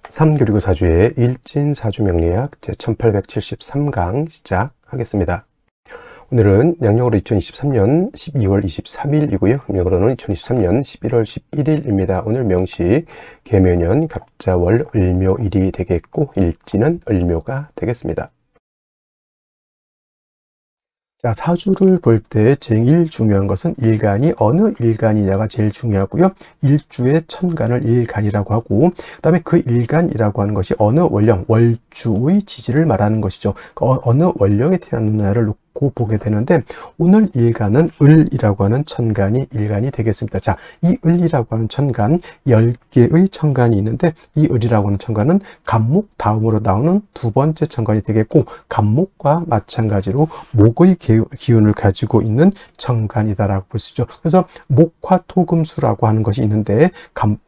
3교리고 사주의 일진사주명리학 제1873강 시작하겠습니다. 오늘은 양력으로 2023년 12월 23일이고요. 음력으로는 2023년 11월 11일입니다. 오늘 명시 계묘년 갑자월 을묘일이 되겠고 일진은 을묘가 되겠습니다. 자, 사주를 볼 때 제일 중요한 것은 일간이 어느 일간이냐가 제일 중요하고요. 일주의 천간을 일간이라고 하고, 그 다음에 그 일간이라고 하는 것이 어느 월령, 월주의 지지를 말하는 것이죠. 어느 월령에 태어났느냐를 놓고 보게 되는데, 오늘 일간은 을이라고 하는 천간이 일간이 되겠습니다. 자, 이 을이라고 하는 천간, 10개의 천간이 있는데, 이 을이라고 하는 천간은 간목 다음으로 나오는 두 번째 천간이 되겠고, 간목과 마찬가지로 목의 기운을 가지고 있는 천간이다라고 볼 수 있죠. 그래서 목화토금수라고 하는 것이 있는데,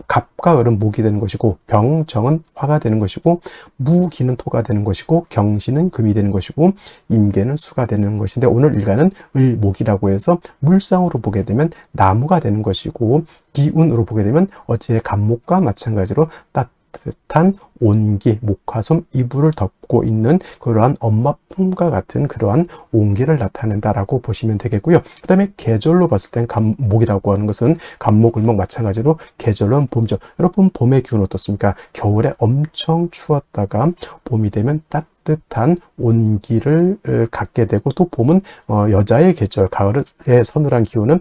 갑과 을은 목이 되는 것이고, 병정은 화가 되는 것이고, 무기는 토가 되는 것이고, 경신은 금이 되는 것이고, 임계는 수가 되는 것인데, 오늘 일간은 을목이라고 해서 물상으로 보게 되면 나무가 되는 것이고, 기운으로 보게 되면 어찌의 간목과 마찬가지로 따뜻한 온기, 목화솜, 이불을 덮고 있는 그러한 엄마 품과 같은 그러한 온기를 나타낸다라고 보시면 되겠고요. 그 다음에 계절로 봤을 땐 간목이라고 하는 것은 간목, 을목 마찬가지로 계절은 봄이죠. 여러분 봄의 기운 어떻습니까? 겨울에 엄청 추웠다가 봄이 되면 따뜻한 온기를 갖게 되고, 또 봄은 여자의 계절, 가을의 서늘한 기운은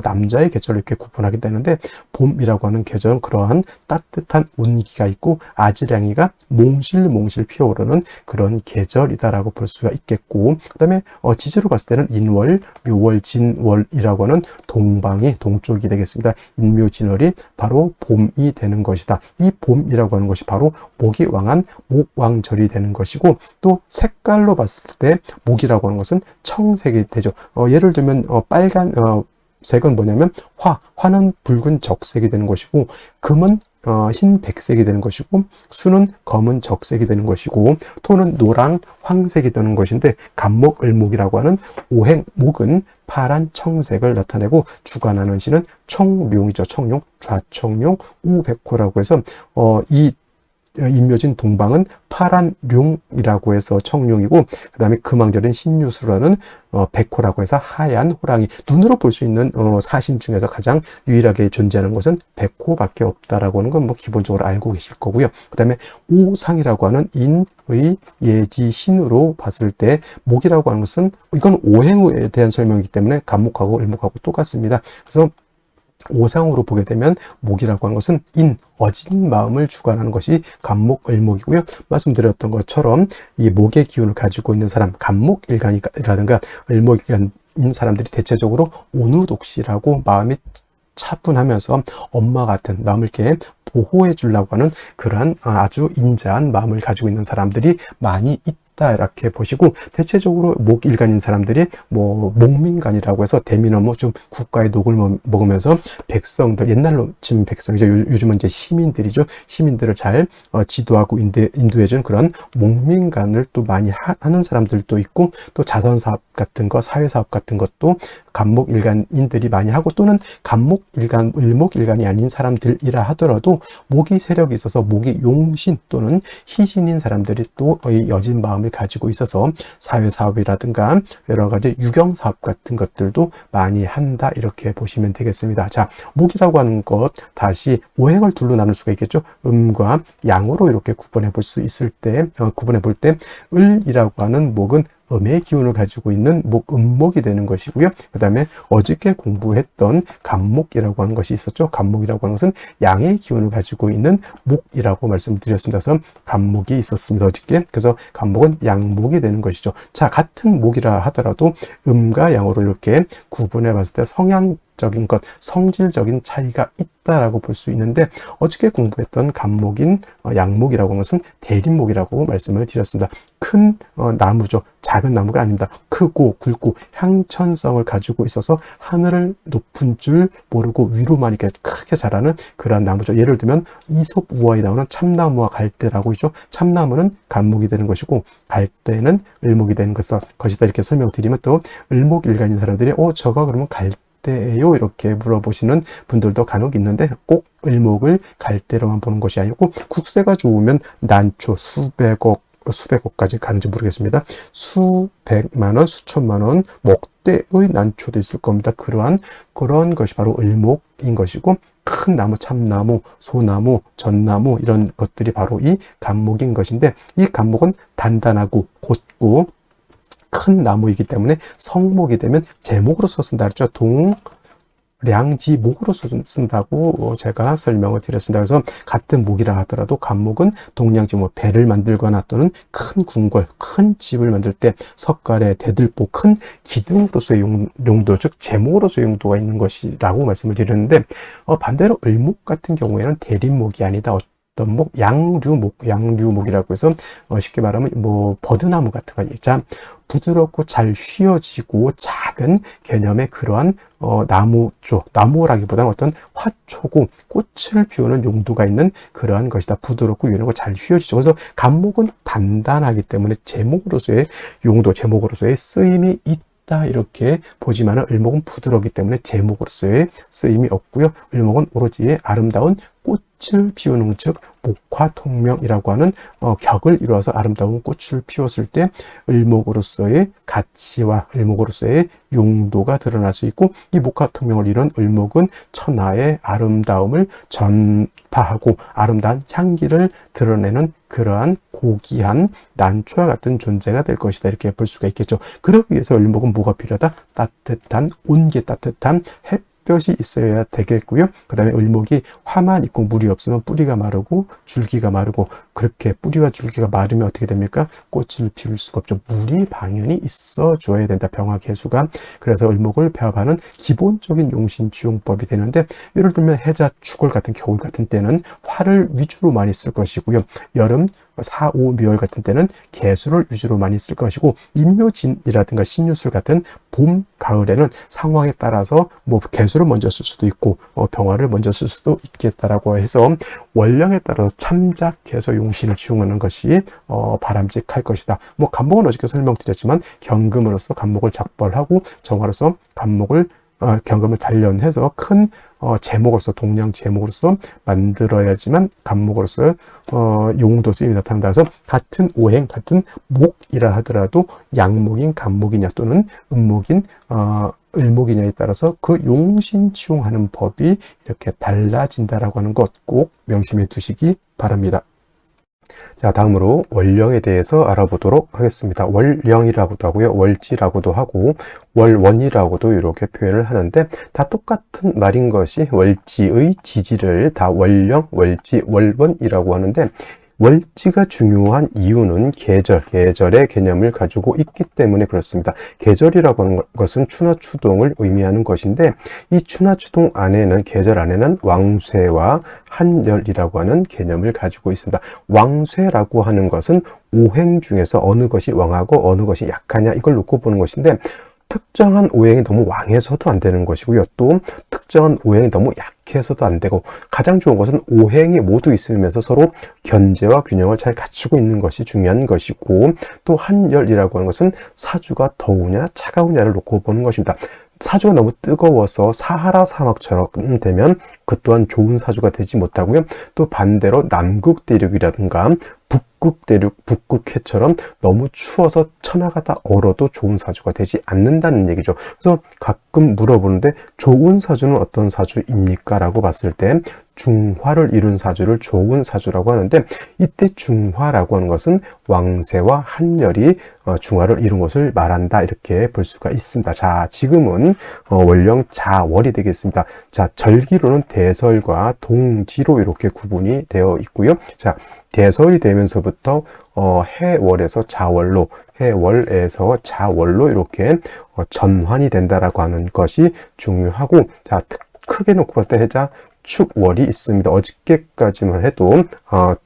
남자의 계절로 이렇게 구분하게 되는데, 봄이라고 하는 계절은 그러한 따뜻한 온기가 있고 아지랑이가 몽실몽실 피어오르는 그런 계절이다라고 볼 수가 있겠고, 그 다음에 지지로 봤을 때는 인월, 묘월, 진월이라고 하는 동방이 동쪽이 되겠습니다. 인묘진월이 바로 봄이 되는 것이다. 이 봄이라고 하는 것이 바로 목이 왕한 목왕절이 되는 것이고, 또 색깔로 봤을 때 목이라고 하는 것은 청색이 되죠. 예를 들면 빨간 색은 뭐냐면 화는 붉은 적색이 되는 것이고, 금은 흰 백색이 되는 것이고, 수는 검은 적색이 되는 것이고, 토는 노랑 황색이 되는 것인데, 간목 을목이라고 하는 오행목은 파란 청색을 나타내고, 주관하는 신은 청룡이죠. 청룡, 좌청룡, 우백호라고 해서 이 인묘진 동방은 파란 룡이라고 해서 청룡이고, 그 다음에 금왕절인 신유수라는 백호라고 해서 하얀 호랑이. 눈으로 볼 수 있는 사신 중에서 가장 유일하게 존재하는 것은 백호밖에 없다라고 하는 건 기본적으로 알고 계실 거고요. 그 다음에 오상이라고 하는 인의 예지 신으로 봤을 때 목이라고 하는 것은, 이건 오행에 대한 설명이기 때문에 간목하고 을목하고 똑같습니다. 그래서 오상으로 보게 되면 목이라고 하는 것은 어진 마음을 주관하는 것이 간목, 을목이고요. 말씀드렸던 것처럼 이 목의 기운을 가지고 있는 사람, 간목 일간이라든가 을목 일간인 사람들이 대체적으로 온우독실하고 마음이 차분하면서 엄마 같은, 남을 이렇게 보호해 주려고 하는 그러한 아주 인자한 마음을 가지고 있는 사람들이 많이 있다, 이렇게 보시고, 대체적으로 목일간인 사람들이 목민간이라고 해서 대민어무 좀 국가의 녹을 먹으면서 백성들, 옛날로 치면 백성이죠. 요즘은 이제 시민들이죠. 시민들을 잘 지도하고 인도해준 그런 목민간을 또 많이 하는 사람들도 있고, 또 자선사업 같은 거, 사회사업 같은 것도 간목일간인들이 많이 하고, 또는 간목일간, 을목일간이 아닌 사람들이라 하더라도 목이 세력이 있어서 목이 용신 또는 희신인 사람들이 또 여진 마음을 가지고 있어서 사회사업이라든가 여러 가지 유경사업 같은 것들도 많이 한다, 이렇게 보시면 되겠습니다. 자, 목이라고 하는 것 다시 오행을 둘로 나눌 수가 있겠죠. 음과 양으로 이렇게 구분해 볼 수 있을 때, 구분해 볼 때 을이라고 하는 목은 음의 기운을 가지고 있는 음목이 되는 것이고요. 그 다음에 어저께 공부했던 간목이라고 하는 것이 있었죠. 간목이라고 하는 것은 양의 기운을 가지고 있는 목이라고 말씀드렸습니다. 그래서 간목이 있었습니다, 어저께. 그래서 간목은 양목이 되는 것이죠. 자, 같은 목이라 하더라도 음과 양으로 이렇게 구분해 봤을 때 성향적인 것, 성질적인 차이가 있다라고 볼 수 있는데, 어저께 공부했던 간목인 양목이라고 하는 것은 대립목이라고 말씀을 드렸습니다. 큰 나무죠. 작은 나무가 아닙니다. 크고 굵고 향천성을 가지고 있어서 하늘을 높은 줄 모르고 위로만 이렇게 크게 자라는 그러한 나무죠. 예를 들면 이솝 우화에 나오는 참나무와 갈대라고 있죠. 참나무는 간목이 되는 것이고, 갈대는 을목이 되는 것이다, 이렇게 설명드리면, 또 을목일간인 사람들이 저거 그러면 갈대 때예요? 이렇게 물어보시는 분들도 간혹 있는데 꼭 을목을 갈대로만 보는 것이 아니고 국세가 좋으면 난초 수백억까지 가는지 모르겠습니다. 수백만 원, 수천만 원, 목대의 난초도 있을 겁니다. 그런 것이 바로 을목인 것이고, 큰 나무, 참나무, 소나무, 전나무 이런 것들이 바로 이 간목인 것인데, 이 간목은 단단하고 곧고 큰 나무이기 때문에 성목이 되면 제목으로서 쓴다 그랬죠. 동량지목으로서 쓴다고 제가 설명을 드렸습니다. 그래서 같은 목이라 하더라도 간목은 동량지목, 배를 만들거나 또는 큰 궁궐, 큰 집을 만들 때 석가래, 대들보, 큰 기둥으로서의 용도, 즉 제목으로서의 용도가 있는 것이라고 말씀을 드렸는데, 반대로 을목 같은 경우에는 대립목이 아니다. 어떤 목, 양류목이라고 해서 쉽게 말하면 뭐 버드나무 같은 거 있죠. 부드럽고 잘 휘어지고 작은 개념의 그러한 나무라기보다는 어떤 화초고 꽃을 피우는 용도가 있는 그러한 것이다. 부드럽고 유연하고 잘 휘어지죠. 그래서 간목은 단단하기 때문에 제목으로서의 용도, 제목으로서의 쓰임이 있다. 이렇게 보지만은 을목은 부드럽기 때문에 제목으로서의 쓰임이 없고요. 을목은 오로지 아름다운 꽃을 피우는, 즉 목화통명이라고 하는 격을 이루어서 아름다운 꽃을 피웠을 때 을목으로서의 가치와 을목으로서의 용도가 드러날 수 있고, 이 목화통명을 이룬 을목은 천하의 아름다움을 전파하고 아름다운 향기를 드러내는 그러한 고귀한 난초와 같은 존재가 될 것이다. 이렇게 볼 수가 있겠죠. 그러기 위해서 을목은 뭐가 필요하다? 따뜻한, 온기 따뜻한 햇볕이 있어야 되겠고요. 그 다음에 을목이 화만 있고 물이 없으면 뿌리가 마르고 줄기가 마르고, 그렇게 뿌리와 줄기가 마르면 어떻게 됩니까? 꽃을 피울 수가 없죠. 물이 방연히 있어줘야 된다. 병화개수가. 그래서 을목을 배합하는 기본적인 용신지용법이 되는데, 예를 들면 해자, 축월 같은 겨울 같은 때는 화를 위주로 많이 쓸 것이고요. 여름, 사오미월 같은 때는 개수를 위주로 많이 쓸 것이고, 임묘진이라든가 신유술 같은 봄, 가을에는 상황에 따라서 뭐 개수를 먼저 쓸 수도 있고 병화를 먼저 쓸 수도 있겠다라고 해서 원령에 따라서 참작, 개수, 용신을 지용하는 것이 바람직할 것이다. 뭐 간목은 어저께 설명드렸지만 경금으로서 간목을 작벌하고 정화로서 간목을 경금을 단련해서 큰 제목으로서, 동량 제목으로서 만들어야지만 간목으로서 용도 쓰임이 나타난다. 그래서 같은 오행, 같은 목이라 하더라도 양목인 간목이냐 또는 음목인 을목이냐에 따라서 그 용신치용하는 법이 이렇게 달라진다라고 하는 것 꼭 명심해 두시기 바랍니다. 자, 다음으로 월령에 대해서 알아보도록 하겠습니다. 월령이라고도 하고요, 월지라고도 하고, 월원이라고도 이렇게 표현을 하는데, 다 똑같은 말인 것이 월지의 지지를 다 월령, 월지, 월원이라고 하는데, 월지가 중요한 이유는 계절의 개념을 가지고 있기 때문에 그렇습니다. 계절이라고 하는 것은 추나추동을 의미하는 것인데, 이 추나추동 안에는, 계절 안에는 왕쇠와 한열이라고 하는 개념을 가지고 있습니다. 왕쇠라고 하는 것은 오행 중에서 어느 것이 왕하고 어느 것이 약하냐, 이걸 놓고 보는 것인데, 특정한 오행이 너무 왕해서도 안 되는 것이고요. 또 특정한 오행이 너무 약해서도 안 되고, 가장 좋은 것은 오행이 모두 있으면서 서로 견제와 균형을 잘 갖추고 있는 것이 중요한 것이고, 또 한열이라고 하는 것은 사주가 더우냐 차가우냐를 놓고 보는 것입니다. 사주가 너무 뜨거워서 사하라 사막처럼 되면 그 또한 좋은 사주가 되지 못하고요. 또 반대로 남극 대륙이라든가 북극 대륙, 북극해처럼 너무 추워서 천하가 다 얼어도 좋은 사주가 되지 않는다는 얘기죠. 그래서 가끔 물어보는데, 좋은 사주는 어떤 사주입니까? 라고 봤을 때 중화를 이룬 사주를 좋은 사주라고 하는데, 이때 중화라고 하는 것은 왕세와 한열이 중화를 이룬 것을 말한다, 이렇게 볼 수가 있습니다. 자, 지금은 월령 자월이 되겠습니다. 자, 절기로는 대설과 동지로 이렇게 구분이 되어 있고요. 자, 대설이 되면서부터 해월에서 자월로, 해월에서 자월로 이렇게 전환이 된다라고 하는 것이 중요하고, 자, 크게 놓고 봤을 때 해자, 축월이 있습니다. 어저께까지만 해도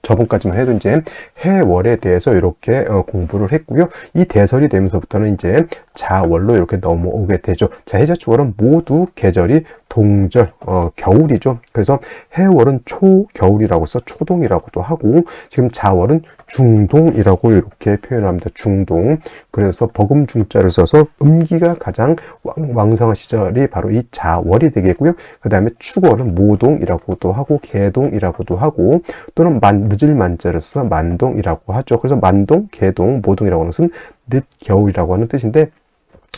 저번까지만 해도 이제 해월에 대해서 이렇게 공부를 했고요. 이 대설이 되면서부터는 이제 자월로 이렇게 넘어오게 되죠. 자, 해자 축월은 모두 계절이 동절, 겨울이죠. 그래서 해월은 초겨울이라고 해서 초동이라고도 하고, 지금 자월은 중동이라고 이렇게 표현합니다. 중동. 그래서 버금 중자를 써서 음기가 가장 왕성한 시절이 바로 이 자월이 되겠고요. 그 다음에 축월은 모동이라고도 하고 개동이라고도 하고, 또는 늦을 만자를 써서 만동이라고 하죠. 그래서 만동, 개동, 모동이라고 하는 것은 늦겨울이라고 하는 뜻인데,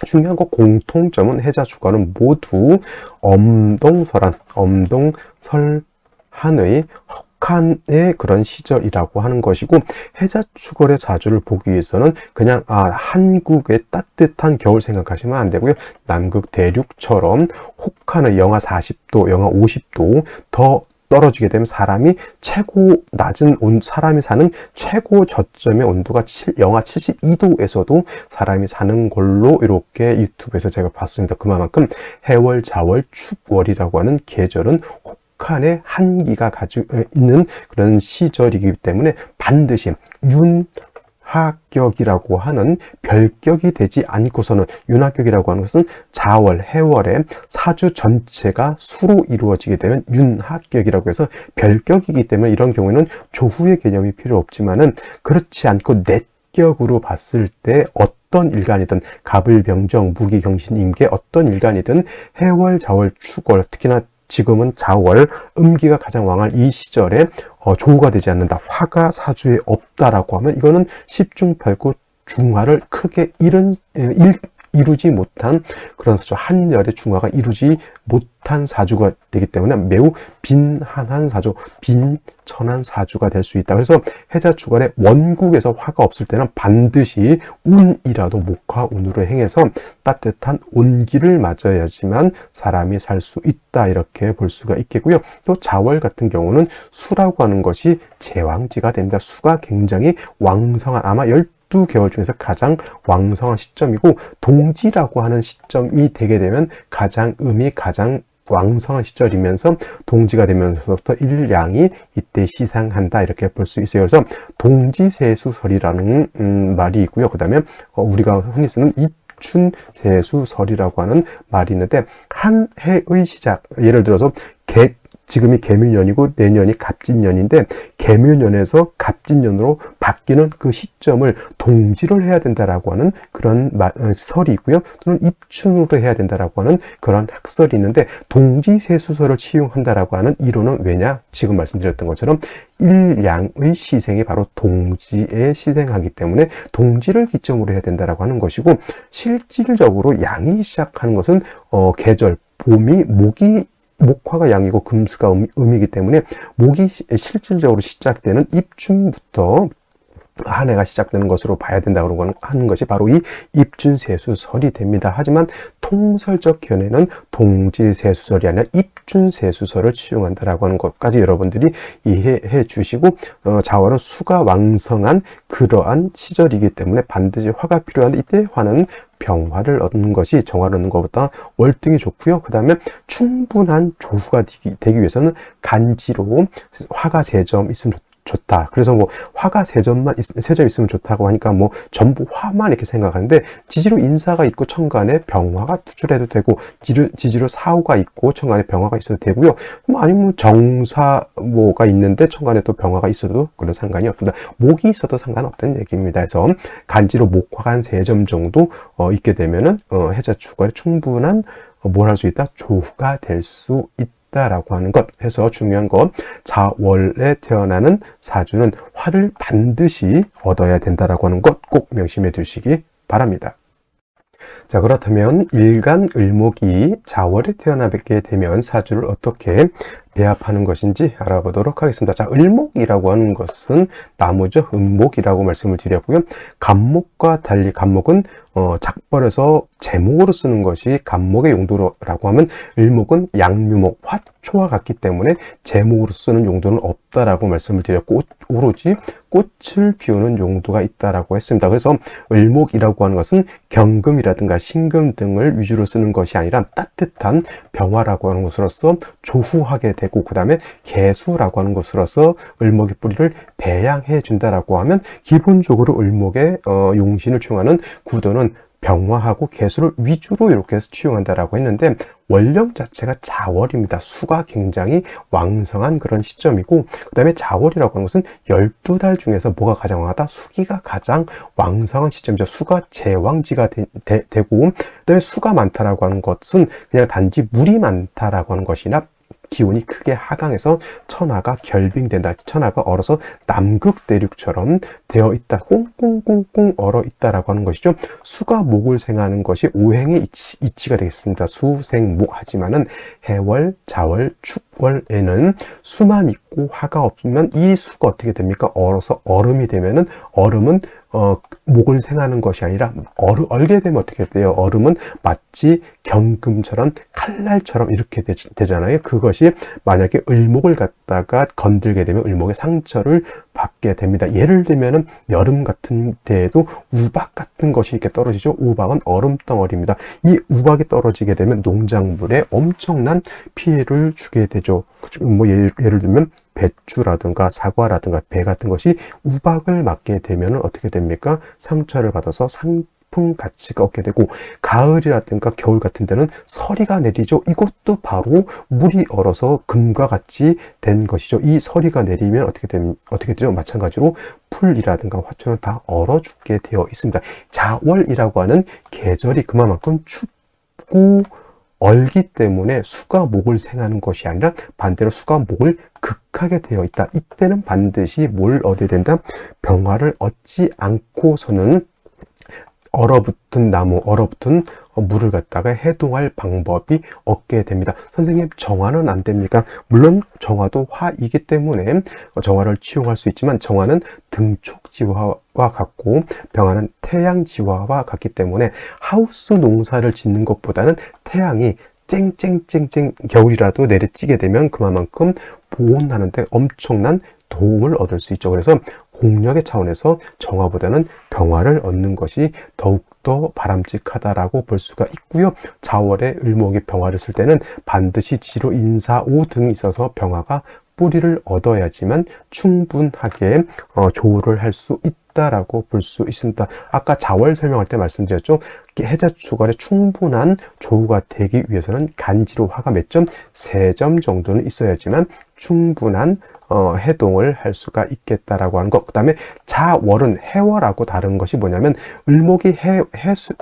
중요한 거 공통점은 해자 주간은 모두 엄동설한, 엄동설한의 혹한의 그런 시절이라고 하는 것이고, 해자 축월의 사주를 보기 위해서는 그냥 한국의 따뜻한 겨울 생각하시면 안 되고요. 남극 대륙처럼 혹한의 영하 40도, 영하 50도 더 떨어지게 되면 사람이 사람이 사는 최고 저점의 온도가 영하 72도에서도 사람이 사는 걸로 이렇게 유튜브에서 제가 봤습니다. 그만큼 해월, 자월, 축월이라고 하는 계절은 혹한의 한기가 가지고 있는 그런 시절이기 때문에 반드시 윤하격이라고 하는 별격이 되지 않고서는, 윤하격이라고 하는 것은 자월, 해월의 사주 전체가 수로 이루어지게 되면 윤하격이라고 해서 별격이기 때문에, 이런 경우에는 조후의 개념이 필요 없지만은 그렇지 않고 넷격으로 봤을 때 어떤 일간이든, 갑을병정, 무기경신, 임계 어떤 일간이든 해월, 자월, 축월, 특히나 지금은 자월, 음기가 가장 왕할 이 시절에 조우가 되지 않는다, 화가 사주에 없다라고 하면 이거는 십중팔구 중화를 크게 이루지 못한 그런 사주, 한열의 중화가 이루지 못한 사주가 되기 때문에 매우 빈한한 사주, 빈천한 사주가 될 수 있다. 그래서 해자 주간에 원국에서 화가 없을 때는 반드시 운이라도 목화운으로 행해서 따뜻한 온기를 맞아야지만 사람이 살 수 있다, 이렇게 볼 수가 있겠고요. 또 자월 같은 경우는 수라고 하는 것이 제왕지가 됩니다. 수가 굉장히 왕성한, 아마 12개월 중에서 가장 왕성한 시점이고, 동지라고 하는 시점이 되게 되면 음이 가장 왕성한 시절이면서 동지가 되면서부터 일양이 이때 시상한다, 이렇게 볼 수 있어요. 그래서 동지세수설이라는 말이 있고요. 그 다음에 우리가 흔히 쓰는 입춘세수설이라고 하는 말이 있는데, 한 해의 시작, 예를 들어서 지금이 개묘년이고 내년이 갑진년인데, 개묘년에서 갑진년으로 바뀌는 그 시점을 동지를 해야 된다라고 하는 그런 설이 있고요. 또는 입춘으로 해야 된다라고 하는 그런 학설이 있는데, 동지세수설을 치용한다라고 하는 이론은 왜냐? 지금 말씀드렸던 것처럼 일양의 시생이 바로 동지에 시생하기 때문에 동지를 기점으로 해야 된다라고 하는 것이고, 실질적으로 양이 시작하는 것은 계절, 봄이 목화가 양이고 금수가 음이기 때문에 목이 실질적으로 시작되는 입춘부터 한 해가 시작되는 것으로 봐야 된다고 하는 것이 바로 이 입춘세수설이 됩니다. 하지만 통설적 견해는 동지세수설이 아니라 입춘세수설을 치용한다라고 하는 것까지 여러분들이 이해해 주시고, 자월은 수가 왕성한 그러한 시절이기 때문에 반드시 화가 필요한데, 이때 화는 병화를 얻는 것이 정화를 얻는 것보다 월등히 좋고요. 그 다음에 충분한 조후가 되기 위해서는 간지로 화가 3점 있으면 좋다. 그래서 뭐 화가 3점 있으면 좋다고 하니까 뭐 전부 화만 이렇게 생각하는데, 지지로 인사가 있고 천간에 병화가 투출해도 되고, 지지로 사후가 있고 천간에 병화가 있어도 되고요. 뭐 아니면 정사모가 있는데 천간에 또 병화가 있어도 그런 상관이 없습니다. 목이 있어도 상관없다는 얘기입니다. 그래서 간지로 목화가 한 3점 정도 있게 되면은 해자 주간에 충분한 뭘 할 수 있다? 조후가 될 수 있다 라고 하는 것. 해서 중요한 건, 자월에 태어나는 사주는 화를 반드시 얻어야 된다라고 하는 것 꼭 명심해 두시기 바랍니다. 자, 그렇다면 일간 을목이 자월에 태어나게 되면 사주를 어떻게 배합하는 것인지 알아보도록 하겠습니다. 자, 을목이라고 하는 것은 나무죠. 음목이라고 말씀을 드렸고요. 갑목과 달리 갑목은 작벌에서 제목으로 쓰는 것이 간목의 용도라고 하면 을목은 양류목, 화초와 같기 때문에 제목으로 쓰는 용도는 없다라고 말씀을 드렸고, 오로지 꽃을 피우는 용도가 있다라고 했습니다. 그래서 을목이라고 하는 것은 경금이라든가 신금 등을 위주로 쓰는 것이 아니라 따뜻한 병화라고 하는 것으로서 조후하게 되고, 그 다음에 개수라고 하는 것으로서 을목의 뿌리를 배양해 준다라고 하면, 기본적으로 을목의 용신을 취용하는 구도는 병화하고 개수를 위주로 이렇게 해서 취용한다라고 했는데, 월령 자체가 자월입니다. 수가 굉장히 왕성한 그런 시점이고, 그 다음에 자월이라고 하는 것은 12달 중에서 뭐가 가장 왕하다? 수기가 가장 왕성한 시점이죠. 수가 제왕지가 되고, 그 다음에 수가 많다라고 하는 것은 그냥 단지 물이 많다라고 하는 것이나 기온이 크게 하강해서 천하가 결빙된다. 천하가 얼어서 남극 대륙처럼 되어 있다. 꽁꽁꽁꽁 얼어 있다라고 하는 것이죠. 수가 목을 생하는 것이 오행의 이치가 되겠습니다. 수생목. 하지만은 해월, 자월, 축월에는 수만 있고 화가 없으면 이 수가 어떻게 됩니까? 얼어서 얼음이 되면은, 얼음은 목을 생하는 것이 아니라 얼게 되면 어떻게 돼요? 얼음은 마치 경금처럼 칼날처럼 이렇게 되잖아요. 그것이 만약에 을목을 갖다가 건들게 되면 을목의 상처를 받게 됩니다. 예를 들면은 여름 같은 때에도 우박 같은 것이 이렇게 떨어지죠. 우박은 얼음 덩어리입니다. 이 우박이 떨어지게 되면 농작물에 엄청난 피해를 주게 되죠. 뭐 예를 들면 배추라든가 사과라든가 배 같은 것이 우박을 맞게 되면 어떻게 됩니까? 상처를 받아서 상품 가치가 없게 되고, 가을이라든가 겨울 같은 데는 서리가 내리죠. 이것도 바로 물이 얼어서 금과 같이 된 것이죠. 이 서리가 내리면 어떻게 되죠? 마찬가지로 풀이라든가 화초는 다 얼어 죽게 되어 있습니다. 자월이라고 하는 계절이 그만큼 춥고 얼기 때문에 수가 목을 생하는 것이 아니라 반대로 수가 목을 극하게 되어 있다. 이때는 반드시 뭘 얻어야 된다? 병화를 얻지 않고서는 얼어붙은 나무, 얼어붙은 물을 갖다가 해동할 방법이 없게 됩니다. 선생님, 정화는 안 됩니까? 물론 정화도 화이기 때문에 정화를 취용할 수 있지만, 정화는 등촉지화와 같고 병화는 태양지화와 같기 때문에 하우스 농사를 짓는 것보다는 태양이 쨍쨍쨍쨍 겨울이라도 내리쬐게 되면 그만큼 보온하는데 엄청난 도움을 얻을 수 있죠. 그래서 공력의 차원에서 정화보다는 병화를 얻는 것이 더욱더 바람직하다라고 볼 수가 있고요. 자월에 을목이 병화를 쓸 때는 반드시 지로 인사오 등이 있어서 병화가 뿌리를 얻어야지만 충분하게 조우를 할 수 있다라고 볼 수 있습니다. 아까 자월 설명할 때 말씀드렸죠. 해자축월에 충분한 조우가 되기 위해서는 간지로 화가 몇 점? 3점 정도는 있어야지만 충분한 해동을 할 수가 있겠다라고 하는 것. 그 다음에 자월은 해월하고 다른 것이 뭐냐면, 을목이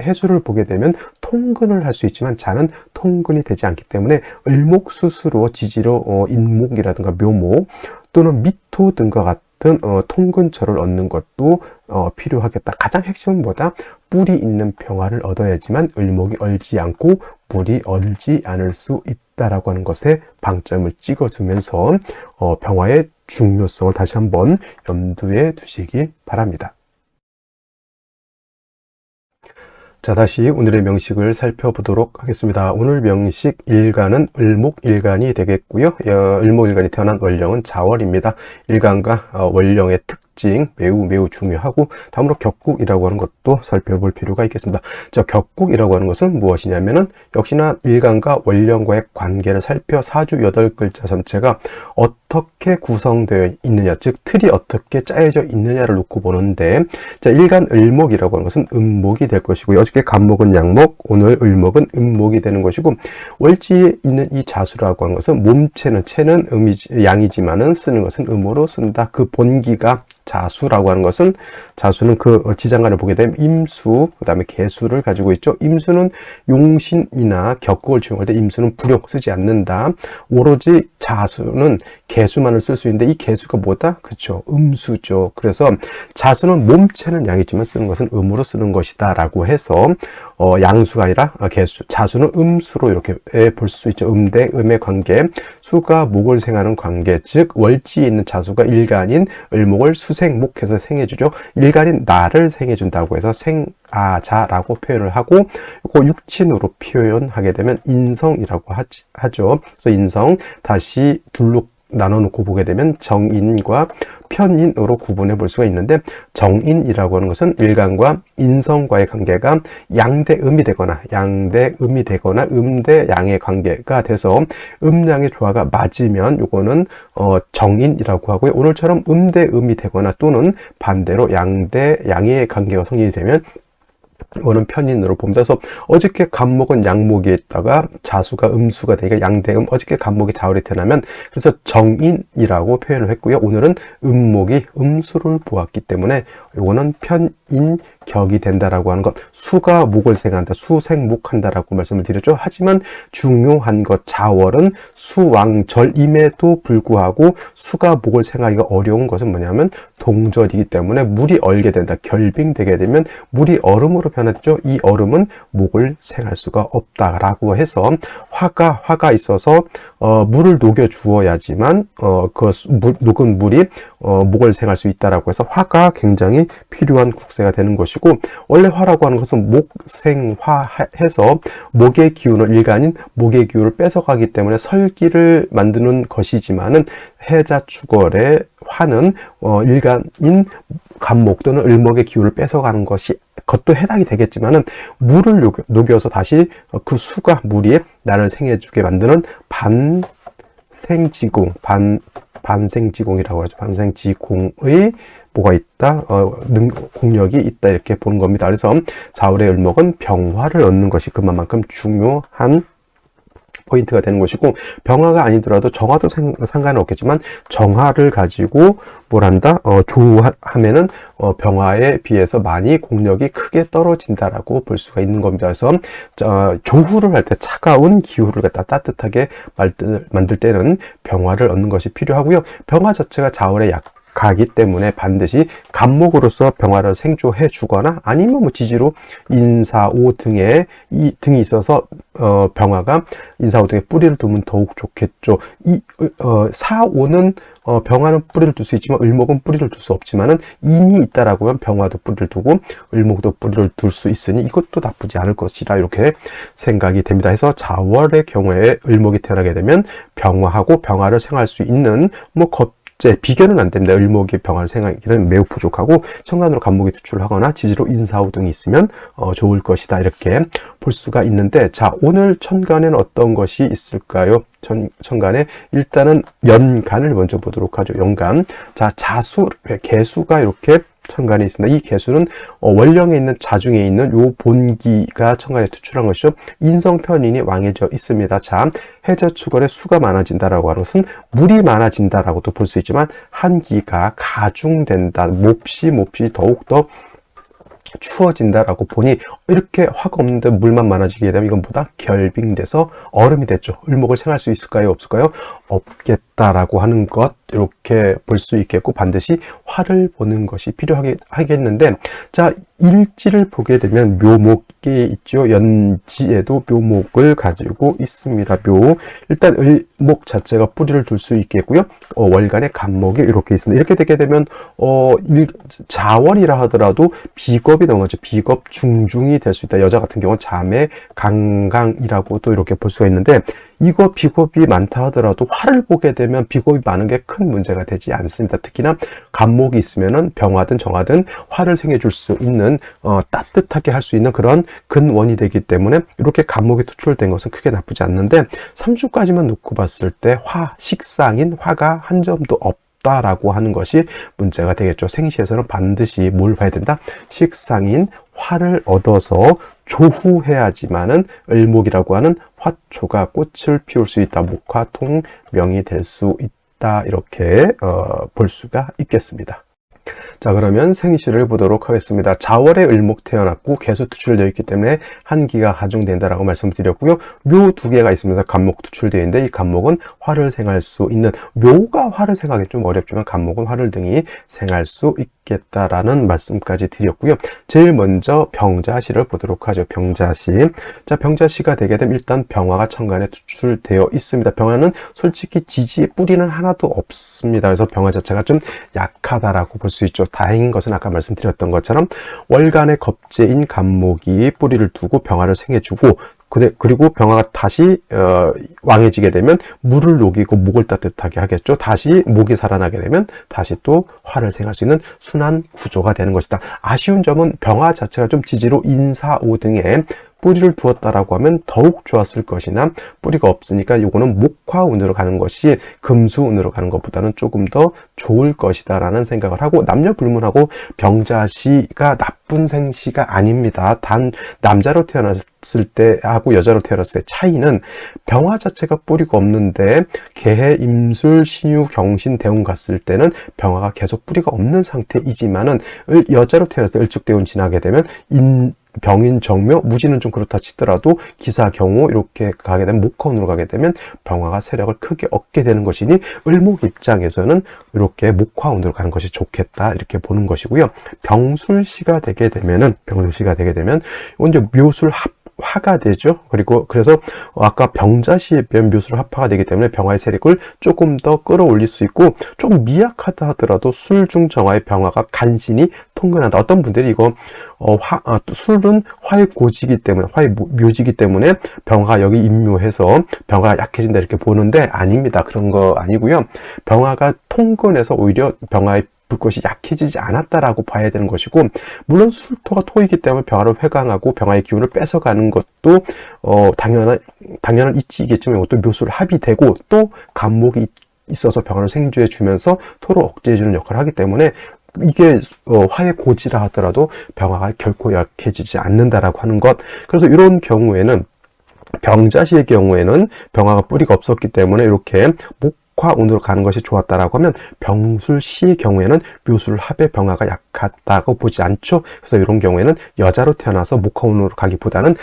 해수를 보게 되면 통근을 할 수 있지만 자는 통근이 되지 않기 때문에 을목 스스로 지지로 인목이라든가 묘목 또는 미토 등과 같은 통근처를 얻는 것도 필요하겠다. 가장 핵심은 뭐다? 뿔이 있는 병화를 얻어야지만 을목이 얼지 않고 물이 얼지 않을 수 있다라고 하는 것에 방점을 찍어주면서 병화의 중요성을 다시 한번 염두에 두시기 바랍니다. 자, 다시 오늘의 명식을 살펴보도록 하겠습니다. 오늘 명식 일간은 을목일간이 되겠고요. 을목일간이 태어난 월령은 자월입니다. 일간과 월령의 특징 매우 중요하고, 다음으로 격국이라고 하는 것도 살펴볼 필요가 있겠습니다. 자, 격국이라고 하는 것은 무엇이냐면은 역시나 일간과 월령과의 관계를 살펴 사주 8글자 전체가 어떻게 구성되어 있느냐, 즉 틀이 어떻게 짜여져 있느냐를 놓고 보는데, 자, 일간 을목이라고 하는 것은 음목이 될 것이고요. 어저께 간목은 양목, 오늘 을목은 음목이 되는 것이고, 월지에 있는 이 자수라고 하는 것은 몸체는 양이지만은 쓰는 것은 음으로 쓴다. 그 본기가 자수라고 하는 것은, 자수는 그 지장간을 보게 되면 임수, 그 다음에 개수를 가지고 있죠. 임수는 용신이나 격국을 취용할 때 임수는 불용 쓰지 않는다. 오로지 자수는 개수만을 쓸 수 있는데, 이 개수가 뭐다? 그렇죠, 음수죠. 그래서 자수는 몸체는 양이지만 쓰는 것은 음으로 쓰는 것이다 라고 해서 양수가 아니라 개수, 자수는 음수로 이렇게 볼 수 있죠. 대 음의 관계, 수가 목을 생하는 관계, 즉 월지에 있는 자수가 일간인 을목을 수생목해서 생해주죠. 일간인 나를 생해준다고 해서 생아자라고 표현을 하고, 이거 육친으로 표현하게 되면 인성이라고 하죠. 그래서 인성 다시 둘로 나눠놓고 보게 되면 정인과 편인으로 구분해 볼 수가 있는데, 정인이라고 하는 것은 일간과 인성과의 관계가 양대음이 되거나 음대 양의 관계가 돼서 음양의 조화가 맞으면 요거는 정인이라고 하고요. 오늘처럼 음대음이 되거나 또는 반대로 양대 양의 관계가 성립이 되면 이거는 편인으로 봅니다. 그래서 어저께 간목은 양목이 있다가 자수가 음수가 되니까 양대음, 어저께 간목이 자월이 태어나면 그래서 정인이라고 표현을 했고요. 오늘은 음목이 음수를 보았기 때문에 이거는 편인격이 된다라고 하는 것, 수가 목을 생한다, 수생목한다라고 말씀을 드렸죠. 하지만 중요한 것, 자월은 수왕절임에도 불구하고 수가 목을 생하기가 어려운 것은 뭐냐면 동절이기 때문에 물이 얼게 된다, 결빙되게 되면 물이 얼음으로 변했죠. 이 얼음은 목을 생할 수가 없다라고 해서 화가 있어서 물을 녹여 주어야지만 녹은 물이 목을 생할 수 있다라고 해서 화가 굉장히 필요한 국세가 되는 것이고, 원래 화라고 하는 것은 목생화해서 목의 기운을, 일간인 목의 기운을 뺏어가기 때문에 설기를 만드는 것이지만은 해자축월의 화는 일간인 간목 또는 을목의 기운을 뺏어가는 것도 해당이 되겠지만은 물을 녹여서 다시 그 수가 물이 나를 생해주게 만드는 반생지공이라고 하죠. 반생지공의 뭐가 있다? 공력이 있다, 이렇게 보는 겁니다. 그래서 자월의 을목은 병화를 얻는 것이 그만큼 중요한 포인트가 되는 것이고, 병화가 아니더라도 정화도 상관은 없겠지만 정화를 가지고 뭘 한다? 조우하면은 병화에 비해서 많이 공력이 크게 떨어진다라고 볼 수가 있는 겁니다. 그래서 조후를 할 때 차가운 기후를 갖다 따뜻하게 만들 때는 병화를 얻는 것이 필요하고요. 병화 자체가 자월의 가기 때문에 반드시 간목으로서 병화를 생조해 주거나 아니면 뭐 지지로 인사오 등이 있어서 병화가 인사오 등에 뿌리를 두면 더욱 좋겠죠. 사오는 병화는 뿌리를 둘 수 있지만 을목은 뿌리를 둘 수 없지만은 인이 있다라고 하면 병화도 뿌리를 두고 을목도 뿌리를 둘 수 있으니 이것도 나쁘지 않을 것이라, 이렇게 생각이 됩니다. 해서 자월의 경우에 을목이 태어나게 되면 병화하고 병화를 생할 수 있는 비견은 안 됩니다. 을목이 병화를 생하기는 매우 부족하고 천간으로 간목이 투출하거나 지지로 인사오 등이 있으면 좋을 것이다, 이렇게 볼 수가 있는데, 자, 오늘 천간에는 어떤 것이 있을까요? 천간에 일단은 연간을 먼저 보도록 하죠. 연간. 자, 개수가 이렇게 천간에 있습니다. 이 개수는 월령에 있는 자중에 있는 요 본기가 천간에 투출한 것이죠. 인성편인이 왕해져 있습니다. 자, 해저축월에 수가 많아진다라고 하는 것은 물이 많아진다라고도 볼 수 있지만 한기가 가중된다, 몹시 더욱더 추워진다라고 보니, 이렇게 화가 없는데 물만 많아지게 되면 이건 뭐다? 결빙돼서 얼음이 됐죠. 을목을 생할 수 있을까요? 없을까요? 없겠다라고 하는 것, 이렇게 볼 수 있겠고, 반드시 화를 보는 것이 필요하겠는데, 자, 일지를 보게 되면 묘목이 있죠. 연지에도 묘목을 가지고 있습니다. 일단 을목 자체가 뿌리를 둘 수 있겠고요. 월간에 간목이 이렇게 있습니다. 이렇게 되게 되면 자월이라 하더라도 비겁이 넘어죠. 비겁 중중이 될 수 있다. 여자 같은 경우는 자매 강강이라고도 이렇게 볼 수가 있는데, 이거 비겁이 많다 하더라도 화를 보게 되면 비겁이 많은 게 큰 문제가 되지 않습니다. 특히나 간목이 있으면은 병화든 정화든 화를 생해줄 수 있는, 따뜻하게 할 수 있는 그런 근원이 되기 때문에 이렇게 간목이 투출된 것은 크게 나쁘지 않는데, 3주까지만 놓고 봤을 때 식상인 화가 한 점도 없다라고 하는 것이 문제가 되겠죠. 생시에서는 반드시 뭘 봐야 된다? 식상인 화를 얻어서 조후해야지만은 을목이라고 하는 화초가 꽃을 피울 수 있다, 목화통명이 될 수 있다, 이렇게 볼 수가 있겠습니다. 자, 그러면 생시를 보도록 하겠습니다. 자월에 을목 태어났고 계수 투출되어 있기 때문에 한기가 하중된다라고 말씀드렸고요. 묘 두 개가 있습니다. 간목 투출되어 있는데 이 간목은 화를 생할 수 있는, 묘가 화를 생하기 좀 어렵지만 간목은 화를 등이 생할 수 있겠다라는 말씀까지 드렸고요. 제일 먼저 병자시를 보도록 하죠. 병자시. 자, 병자시가 되게 되면 일단 병화가 천간에 투출되어 있습니다. 병화는 솔직히 지지의 뿌리는 하나도 없습니다. 그래서 병화 자체가 좀 약하다라고 볼 수 있죠. 다행인 것은 아까 말씀드렸던 것처럼 월간의 겁재인 간목이 뿌리를 두고 병화를 생해주고, 그리고 병화가 다시 왕해지게 되면 물을 녹이고 목을 따뜻하게 하겠죠. 다시 목이 살아나게 되면 다시 또 화를 생할 수 있는 순환 구조가 되는 것이다. 아쉬운 점은 병화 자체가 좀 지지로 인사오 등에 뿌리를 두었다라고 하면 더욱 좋았을 것이나 뿌리가 없으니까 요거는 목화운으로 가는 것이 금수운으로 가는 것보다는 조금 더 좋을 것이다 라는 생각을 하고, 남녀 불문하고 병자시가 나쁜 생시가 아닙니다. 단 남자로 태어났을 때 하고 여자로 태어났을 때 차이는 병화 자체가 뿌리가 없는데 개해, 임술, 신유, 경신, 대운 갔을 때는 병화가 계속 뿌리가 없는 상태이지만은 여자로 태어났을 때 을축대운 지나게 되면 병인, 정묘, 무지는 좀 그렇다 치더라도 기사, 경호 이렇게 가게 되면 목화운으로 가게 되면 병화가 세력을 크게 얻게 되는 것이니 을목 입장에서는 이렇게 목화운으로 가는 것이 좋겠다 이렇게 보는 것이고요. 병술시가 되게 되면 이제 묘술 화가 되죠. 그래서 아까 병자시에 비하면 묘술 합화가 되기 때문에 병화의 세력을 조금 더 끌어올릴 수 있고, 좀 미약하다 하더라도 술중 정화의 병화가 간신히 통근한다. 어떤 분들이 이거 술은 화의 고지이기 때문에, 화의 묘지이기 때문에 병화가 여기 임묘해서 병화가 약해진다 이렇게 보는데 아닙니다. 그런 거 아니고요. 병화가 통근해서 오히려 병화의 불꽃이 약해지지 않았다라고 봐야 되는 것이고, 물론 술토가 토이기 때문에 병화를 회강하고 병화의 기운을 뺏어가는 것도 당연한 이치이겠지만 이것도 묘술 합이 되고 또 간목이 있어서 병화를 생주해 주면서 토를 억제해 주는 역할을 하기 때문에 이게 화의 고지라 하더라도 병화가 결코 약해지지 않는다라고 하는 것. 그래서 이런 경우에는 병자시의 경우에는 병화가 뿌리가 없었기 때문에 이렇게 목화운으로 가는 것이 좋았다라고 하면, 병술시의 경우에는 묘술 합의 병화가 약하다고 보지 않죠. 그래서 이런 경우에는 여자로 태어나서 목화운으로 가기보다는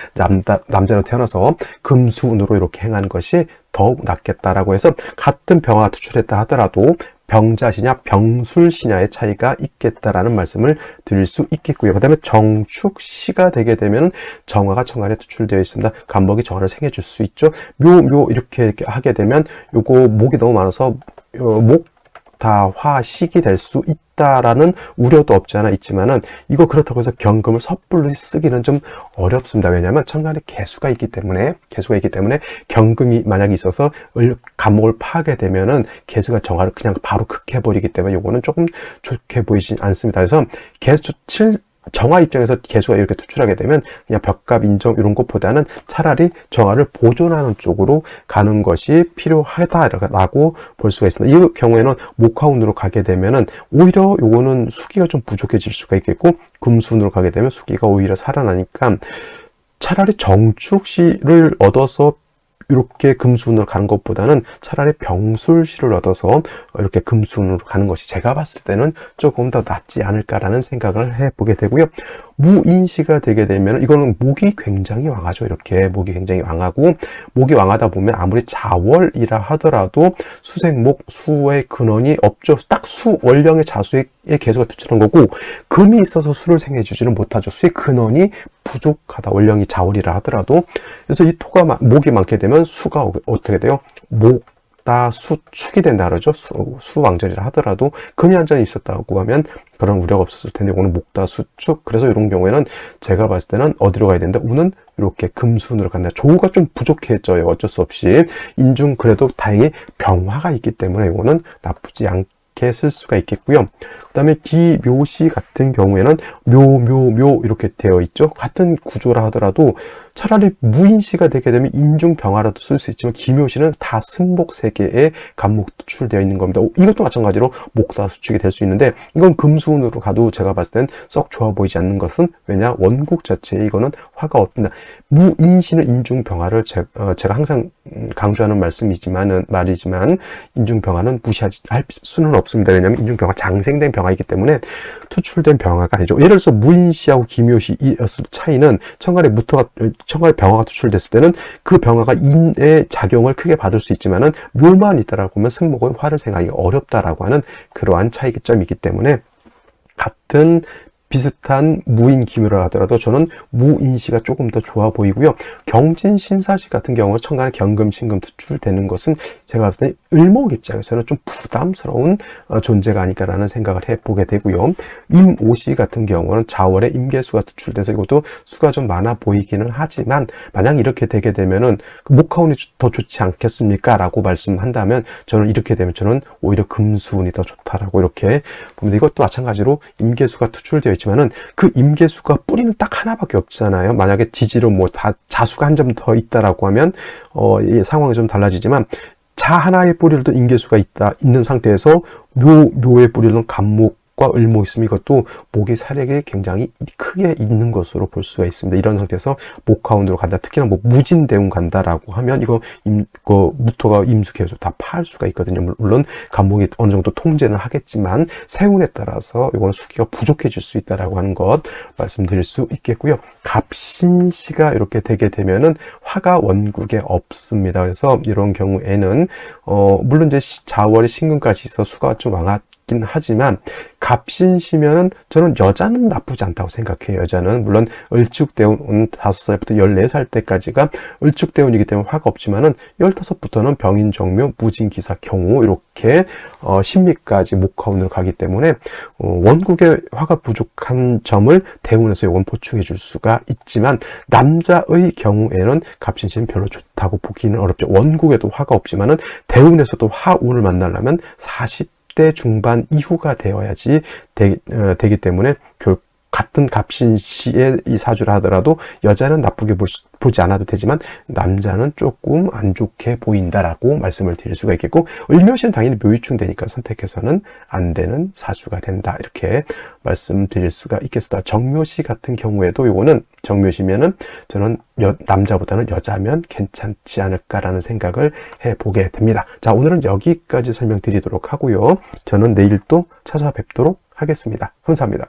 남자로 태어나서 금수운으로 이렇게 행하는 것이 더욱 낫겠다라고 해서, 같은 병화가 투출했다 하더라도 병자시냐 병술시냐의 차이가 있겠다라는 말씀을 드릴 수 있겠고요. 그 다음에 정축시가 되게 되면 정화가 천간에 투출되어 있습니다. 간목이 정화를 생해줄 수 있죠. 묘 이렇게 하게 되면 요거 목이 너무 많아서 목다화식이 될 수 있다라는 우려도 없지 않아 있지만은, 이거 그렇다고 해서 경금을 섣불리 쓰기는 좀 어렵습니다. 왜냐하면 천간에 개수가 있기 때문에 경금이 만약에 있어서 간목을 파게 되면은 개수가 정화를 그냥 바로 극해버리기 때문에 요거는 조금 좋게 보이지 않습니다. 그래서 개수 정화 입장에서 개수가 이렇게 투출하게 되면 그냥 벽갑 인정 이런 것보다는 차라리 정화를 보존하는 쪽으로 가는 것이 필요하다라고 볼 수가 있습니다. 이 경우에는 목화운으로 가게 되면은 오히려 요거는 수기가 좀 부족해질 수가 있겠고, 금수운으로 가게 되면 수기가 오히려 살아나니까 차라리 정축시를 얻어서 이렇게 금수운으로 가는 것보다는 차라리 병술시를 얻어서 이렇게 금수운으로 가는 것이 제가 봤을 때는 조금 더 낫지 않을까라는 생각을 해보게 되고요. 무인시가 되게 되면 이거는 목이 굉장히 왕하죠. 이렇게 목이 굉장히 왕하고, 목이 왕하다 보면 아무리 자월이라 하더라도 수생목, 수의 근원이 없죠. 딱 수월령의 자수의 개수가 투출한 거고, 금이 있어서 수를 생해주지는 못하죠. 수의 근원이 부족하다. 월령이 자월이라 하더라도. 그래서 이 토가 목이 많게 되면 수가 어떻게 돼요? 수축이 된다 그러죠. 수왕절이라 하더라도 금이 한 잔이 있었다고 하면 그런 우려가 없었을 텐데, 이거는 목다수축. 그래서 이런 경우에는 제가 봤을 때는 어디로 가야 되는데, 운은 이렇게 금수운으로 간다. 조우가 좀 부족해져요. 어쩔 수 없이. 인중 그래도 다행히 병화가 있기 때문에 이거는 나쁘지 않게 쓸 수가 있겠고요. 그 다음에 기묘시 같은 경우에는 묘 이렇게 되어 있죠. 같은 구조라 하더라도 차라리 무인시가 되게 되면 인중병화라도 쓸 수 있지만 기묘시는 다 승복 세계에 간목 투출되어 있는 겁니다. 이것도 마찬가지로 목다 수축이 될 수 있는데 이건 금수운으로 가도 제가 봤을 땐 썩 좋아 보이지 않는 것은 왜냐? 원국 자체에 이거는 화가 없습니다. 무인시는 인중병화를 제가 항상 강조하는 말이지만 인중병화는 무시할 수는 없습니다. 왜냐하면 인중병화 장생된 병화이기 때문에 투출된 병화가 아니죠. 예를 들어서 무인시하고 기묘시였을 차이는 천간에 병화가 투출됐을 때는 그 병화가 인의 작용을 크게 받을 수 있지만은 묘만 있다라고 하면 승목은 화를 생각하기가 어렵다라고 하는 그러한 차이점이기 때문에 같은 비슷한 무인 기묘라 하더라도 저는 무인시가 조금 더 좋아 보이고요. 경진 신사시 같은 경우는 천간에 경금, 신금 투출되는 것은 제가 봤을 때 을목 입장에서는 좀 부담스러운 존재가 아닐까라는 생각을 해보게 되고요. 임오시 같은 경우는 자월에 임계수가 투출돼서 이것도 수가 좀 많아 보이기는 하지만 만약 이렇게 되게 되면은 목화운이 더 좋지 않겠습니까? 라고 말씀한다면 저는 이렇게 되면 저는 오히려 금수운이 더 좋다라고 이렇게 봅니다. 이것도 마찬가지로 임계수가 투출되어 있지만은 그 임계수가 뿌리는 딱 하나밖에 없잖아요. 만약에 지지로 뭐 다 자수가 한 점 더 있다라고 하면 이 상황이 좀 달라지지만 자 하나의 뿌리를 둔 임계수가 있는 상태에서 묘의 뿌리를 둔 간목과 을목이 있으면 이것도 목의 사력이 굉장히 크게 있는 것으로 볼 수가 있습니다. 이런 상태에서 목화운으로 간다. 특히나 뭐 무진대운 간다라고 하면 이거 무토가 임수계수 다 파할 수가 있거든요. 물론 간목이 어느 정도 통제는 하겠지만 세운에 따라서 이거는 수기가 부족해질 수 있다라고 하는 것 말씀드릴 수 있겠고요. 갑신시가 이렇게 되게 되면은 화가 원국에 없습니다. 그래서 이런 경우에는 물론 이제 자월에 신금까지 있어 수가 좀 왕하긴 하지만 갑신시면은 저는 여자는 나쁘지 않다고 생각해요. 여자는 물론 을축대운 5살부터 14살 때까지가 을축대운이기 때문에 화가 없지만은 15부터는 병인정묘, 무진기사 경우 이렇게 신미까지 목화운으로 가기 때문에 원국에 화가 부족한 점을 대운에서 이건 보충해 줄 수가 있지만 남자의 경우에는 갑신시는 별로 좋다고 보기는 어렵죠. 원국에도 화가 없지만은 대운에서도 화운을 만나려면 40대 중반 이후가 되어야지 되기 때문에 같은 갑신시의 이 사주라 하더라도 여자는 나쁘게 보지 않아도 되지만 남자는 조금 안 좋게 보인다라고 말씀을 드릴 수가 있겠고 을묘시는 당연히 묘유충 되니까 선택해서는 안 되는 사주가 된다 이렇게 말씀드릴 수가 있겠습니다. 정묘시 같은 경우에도 이거는 정묘시면은 저는 남자보다는 여자면 괜찮지 않을까라는 생각을 해보게 됩니다. 자, 오늘은 여기까지 설명드리도록 하고요. 저는 내일 또 찾아뵙도록 하겠습니다. 감사합니다.